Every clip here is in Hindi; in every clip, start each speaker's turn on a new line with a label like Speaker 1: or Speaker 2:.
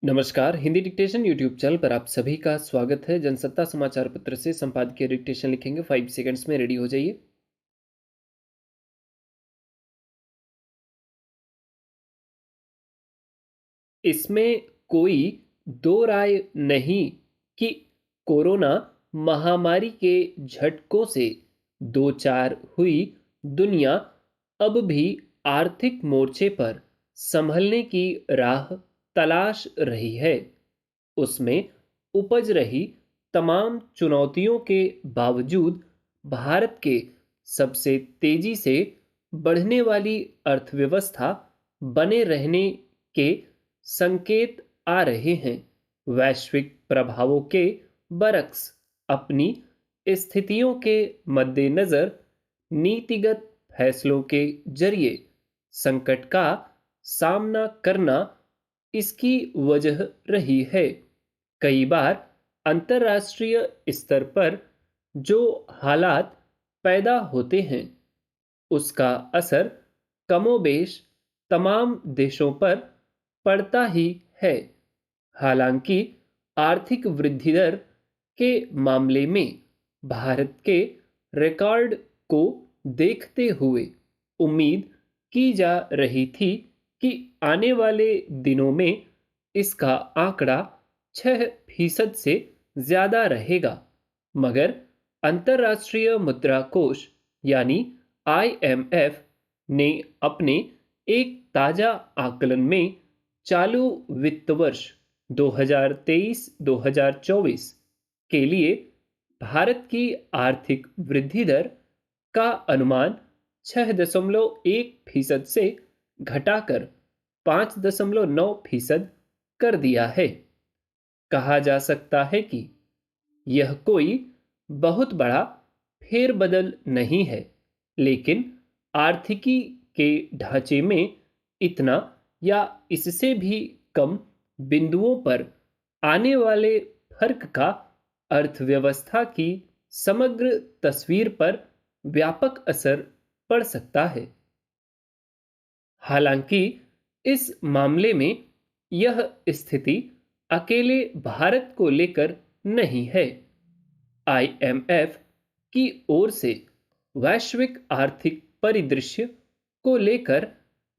Speaker 1: नमस्कार। हिंदी डिक्टेशन यूट्यूब चैनल पर आप सभी का स्वागत है। जनसत्ता समाचार पत्र से संपादकीय डिक्टेशन लिखेंगे। 5 सेकंड्स में रेडी हो जाइए। इसमें कोई दो राय नहीं कि कोरोना महामारी के झटकों से दो चार हुई दुनिया अब भी आर्थिक मोर्चे पर संभलने की राह तलाश रही है। उसमें उपज रही तमाम चुनौतियों के बावजूद भारत के सबसे तेजी से बढ़ने वाली अर्थव्यवस्था बने रहने के संकेत आ रहे हैं। वैश्विक प्रभावों के बरक्स अपनी स्थितियों के मद्देनजर नीतिगत फैसलों के जरिए संकट का सामना करना इसकी वजह रही है। कई बार अंतर्राष्ट्रीय स्तर पर जो हालात पैदा होते हैं उसका असर कमोबेश तमाम देशों पर पड़ता ही है। हालांकि आर्थिक वृद्धि दर के मामले में भारत के रिकॉर्ड को देखते हुए उम्मीद की जा रही थी कि आने वाले दिनों में इसका आंकड़ा 6% से ज्यादा रहेगा, मगर अंतर्राष्ट्रीय मुद्रा कोष यानी IMF ने अपने एक ताजा आकलन में चालू वित्त वर्ष 2023-2024 के लिए भारत की आर्थिक वृद्धि दर का अनुमान 6.1% से घटाकर 5.9% कर दिया है। कहा जा सकता है कि यह कोई बहुत बड़ा फेरबदल नहीं है, लेकिन आर्थिकी के ढांचे में इतना या इससे भी कम बिंदुओं पर आने वाले फर्क का अर्थव्यवस्था की समग्र तस्वीर पर व्यापक असर पड़ सकता है। हालांकि इस मामले में यह स्थिति अकेले भारत को लेकर नहीं है। IMF की ओर से वैश्विक आर्थिक परिदृश्य को लेकर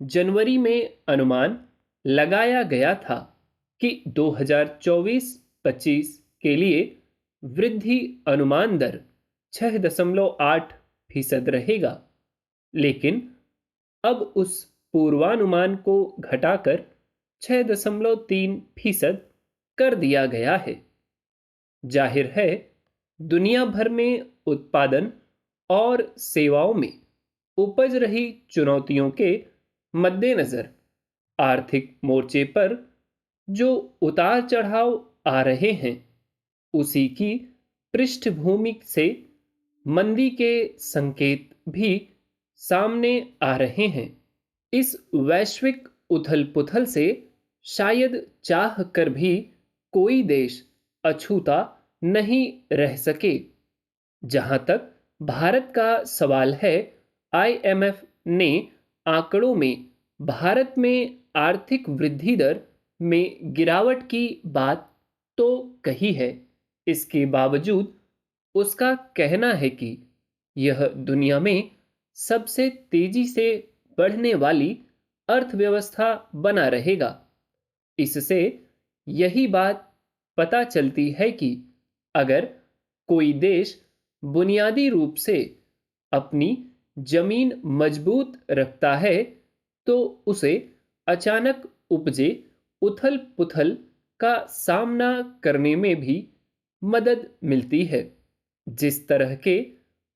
Speaker 1: जनवरी में अनुमान लगाया गया था कि 2024-25 के लिए वृद्धि अनुमान दर 6.8% रहेगा, लेकिन अब उस पूर्वानुमान को घटाकर 6.3% कर दिया गया है। जाहिर है, दुनिया भर में उत्पादन और सेवाओं में उपज रही चुनौतियों के मद्देनजर आर्थिक मोर्चे पर जो उतार चढ़ाव आ रहे हैं, उसी की पृष्ठभूमि से मंदी के संकेत भी सामने आ रहे हैं। इस वैश्विक उथल पुथल से शायद चाह कर भी कोई देश अछूता नहीं रह सके। जहां तक भारत का सवाल है, IMF ने आंकड़ों में भारत में आर्थिक वृद्धि दर में गिरावट की बात तो कही है। इसके बावजूद उसका कहना है कि यह दुनिया में सबसे तेजी से बढ़ने वाली अर्थव्यवस्था बना रहेगा। इससे यही बात पता चलती है कि अगर कोई देश बुनियादी रूप से अपनी जमीन मजबूत रखता है तो उसे अचानक उपजे उथल पुथल का सामना करने में भी मदद मिलती है। जिस तरह के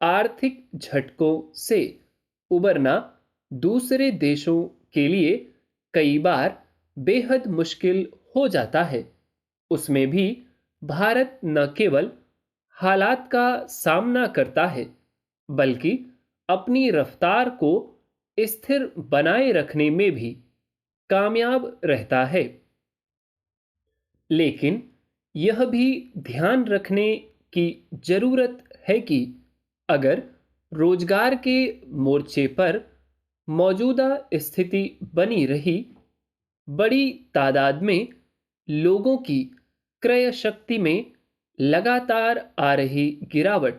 Speaker 1: आर्थिक झटकों से उबरना दूसरे देशों के लिए कई बार बेहद मुश्किल हो जाता है, उसमें भी भारत न केवल हालात का सामना करता है, बल्कि अपनी रफ्तार को स्थिर बनाए रखने में भी कामयाब रहता है। लेकिन यह भी ध्यान रखने की जरूरत है कि अगर रोजगार के मोर्चे पर मौजूदा स्थिति बनी रही, बड़ी तादाद में लोगों की क्रय शक्ति में लगातार आ रही गिरावट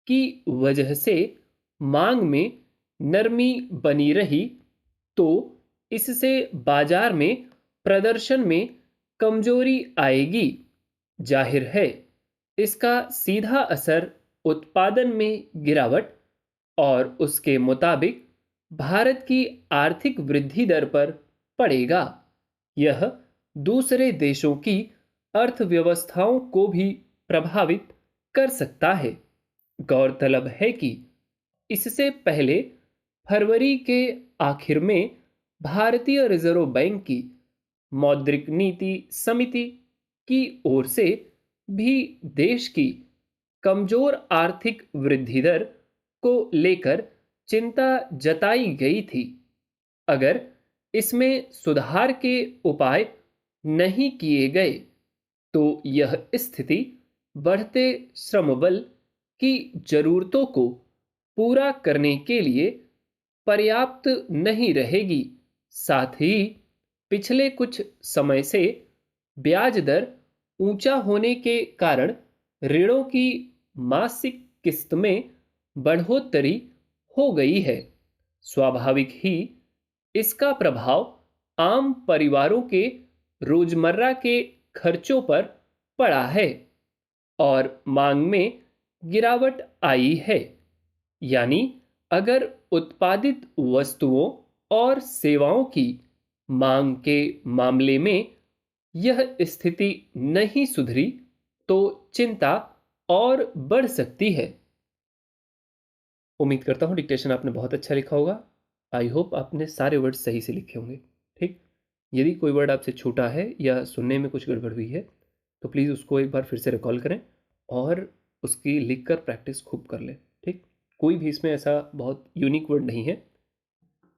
Speaker 1: की वजह से मांग में नरमी बनी रही, तो इससे बाजार में प्रदर्शन में कमजोरी आएगी। जाहिर है, इसका सीधा असर उत्पादन में गिरावट और उसके मुताबिक भारत की आर्थिक वृद्धि दर पर पड़ेगा। यह दूसरे देशों की अर्थव्यवस्थाओं को भी प्रभावित कर सकता है। गौरतलब है कि इससे पहले फरवरी के आखिर में भारतीय रिजर्व बैंक की मौद्रिक नीति समिति की ओर से भी देश की कमजोर आर्थिक वृद्धि दर को लेकर चिंता जताई गई थी। अगर इसमें सुधार के उपाय नहीं किए गए, तो यह स्थिति बढ़ते श्रम बल की जरूरतों को पूरा करने के लिए पर्याप्त नहीं रहेगी। साथ ही पिछले कुछ समय से ब्याज दर ऊंचा होने के कारण ऋणों की मासिक किस्त में बढ़ोतरी हो गई है। स्वाभाविक ही इसका प्रभाव आम परिवारों के रोजमर्रा के खर्चों पर पड़ा है और मांग में गिरावट आई है। यानी अगर उत्पादित वस्तुओं और सेवाओं की मांग के मामले में यह स्थिति नहीं सुधरी, तो चिंता और बढ़ सकती है। उम्मीद करता हूं डिक्टेशन आपने बहुत अच्छा लिखा होगा। आई होप आपने सारे वर्ड सही से लिखे होंगे। ठीक, यदि कोई वर्ड आपसे छूटा है या सुनने में कुछ गड़बड़ हुई है, तो प्लीज़ उसको एक बार फिर से रिकॉल करें और उसकी लिख कर प्रैक्टिस खूब कर लें। ठीक, कोई भी इसमें ऐसा बहुत यूनिक वर्ड नहीं है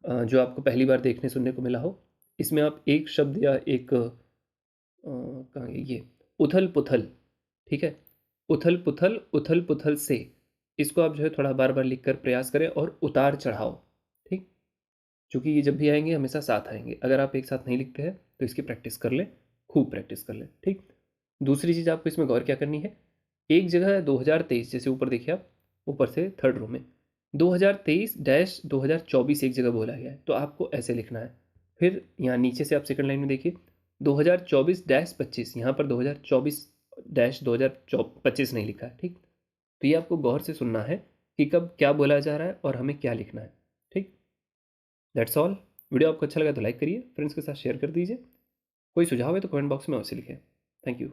Speaker 1: जो आपको पहली बार देखने सुनने को मिला हो। इसमें आप एक शब्द या एक कहाँ गया ये, उथल पुथल, ठीक है, उथल पुथल से इसको आप जो है थोड़ा बार बार लिख कर प्रयास करें और उतार चढ़ाओ। ठीक, क्योंकि ये जब भी आएंगे हमेशा साथ आएंगे। अगर आप एक साथ नहीं लिखते हैं तो इसकी प्रैक्टिस कर लें, खूब प्रैक्टिस कर लें। ठीक, दूसरी चीज़ आपको इसमें गौर क्या करनी है, एक जगह 2023, जैसे ऊपर देखिए आप, ऊपर से थर्ड रो में 2023-2024 एक जगह बोला गया है, तो आपको ऐसे लिखना है। फिर यहाँ नीचे से आप सेकंड लाइन में देखिए 2024-25, यहाँ पर 2024-2025 नहीं लिखा है। ठीक, तो ये आपको गौर से सुनना है कि कब क्या बोला जा रहा है और हमें क्या लिखना है। ठीक, दैट्स ऑल। वीडियो आपको अच्छा लगा तो लाइक करिए, फ्रेंड्स के साथ शेयर कर दीजिए। कोई सुझाव है तो कमेंट बॉक्स में अवश्य लिखें। Thank you.